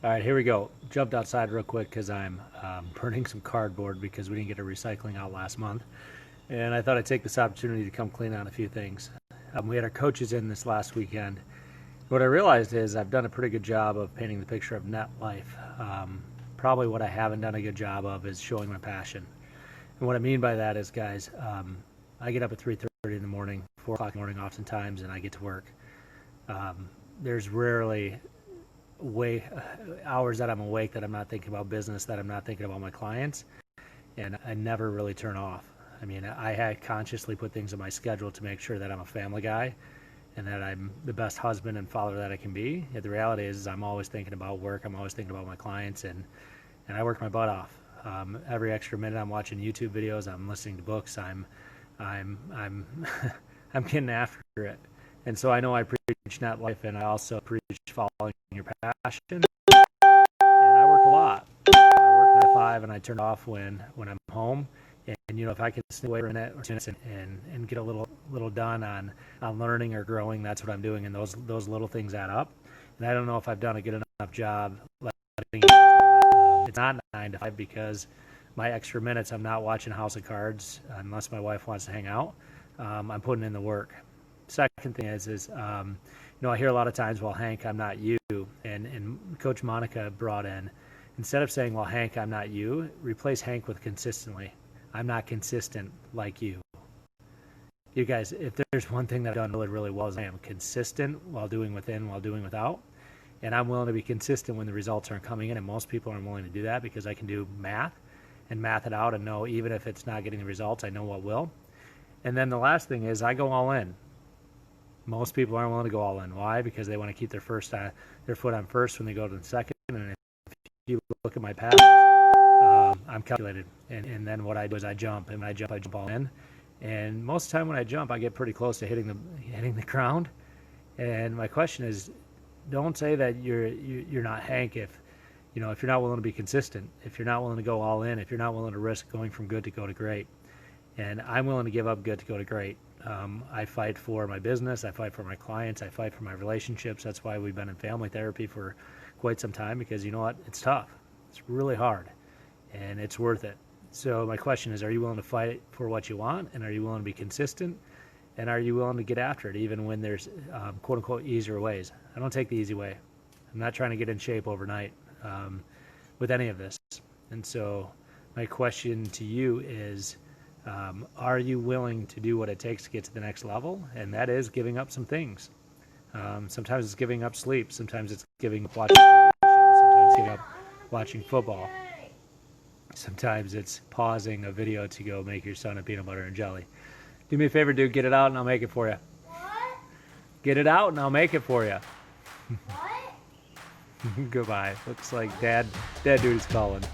All right, here we go. Jumped outside real quick because I'm burning some cardboard because we didn't get our recycling out last month. And I thought I'd take this opportunity to come clean out a few things. We had our coaches in this last weekend. What I realized is I've done a pretty good job of painting the picture of net life. Probably what I haven't done a good job of is showing my passion. And what I mean by that is, guys, I get up at 3:30 in the morning, 4 o'clock in the morning oftentimes, and I get to work. There's rarely hours that I'm awake that I'm not thinking about business, that I'm not thinking about my clients, and I never really turn off. I mean, I had consciously put things in my schedule to make sure that I'm a family guy and that I'm the best husband and father that I can be. Yet the reality is I'm always thinking about work. I'm always thinking about my clients, and I work my butt off. Every extra minute I'm watching YouTube videos, I'm listening to books, I'm I'm getting after it. And so I know I preach net life, and I also preach following your passion. And I work a lot. I work 9 to 5, and I turn it off when I'm home. And you know, if I can sneak away for a minute or 2 minutes and get a little done on learning or growing, that's what I'm doing. And those little things add up. And I don't know if I've done a good enough job letting you guys know that. It's not 9 to 5 because my extra minutes, I'm not watching House of Cards unless my wife wants to hang out. I'm putting in the work. Second thing is you know, I hear a lot of times, well, Hank, I'm not you. And Coach Monica brought in, instead of saying, well, Hank, I'm not you, replace Hank with consistently. I'm not consistent like you. You guys, if there's one thing that I've done really, really well is I am consistent while doing within, while doing without. And I'm willing to be consistent when the results aren't coming in. And most people aren't willing to do that because I can do math and math it out and know even if it's not getting the results, I know what will. And then the last thing is I go all in. Most people aren't willing to go all in. Why? Because they want to keep their foot on first when they go to the second. And if you look at my patterns, I'm calculated. And then what I do is I jump, and when I jump all in. And most of the time when I jump, I get pretty close to hitting the ground. And my question is, don't say that you're not Hank if you're not willing to be consistent, if you're not willing to go all in, if you're not willing to risk going from good to go to great. And I'm willing to give up good to go to great. I fight for my business. I fight for my clients. I fight for my relationships. That's why we've been in family therapy for quite some time, because you know what? It's tough. It's really hard, and it's worth it. So my question is, are you willing to fight for what you want, and are you willing to be consistent, and are you willing to get after it even when there's quote-unquote easier ways? I don't take the easy way. I'm not trying to get in shape overnight with any of this. And so my question to you is, are you willing to do what it takes to get to the next level? And that is giving up some things. Sometimes it's giving up sleep. Sometimes it's giving up watching TV shows. Sometimes it's giving up watching football. Sometimes it's pausing a video to go make your son a peanut butter and jelly. Do me a favor, dude. Get it out and I'll make it for you. What? Get it out and I'll make it for you. What? Goodbye. Looks like Dad dude is calling.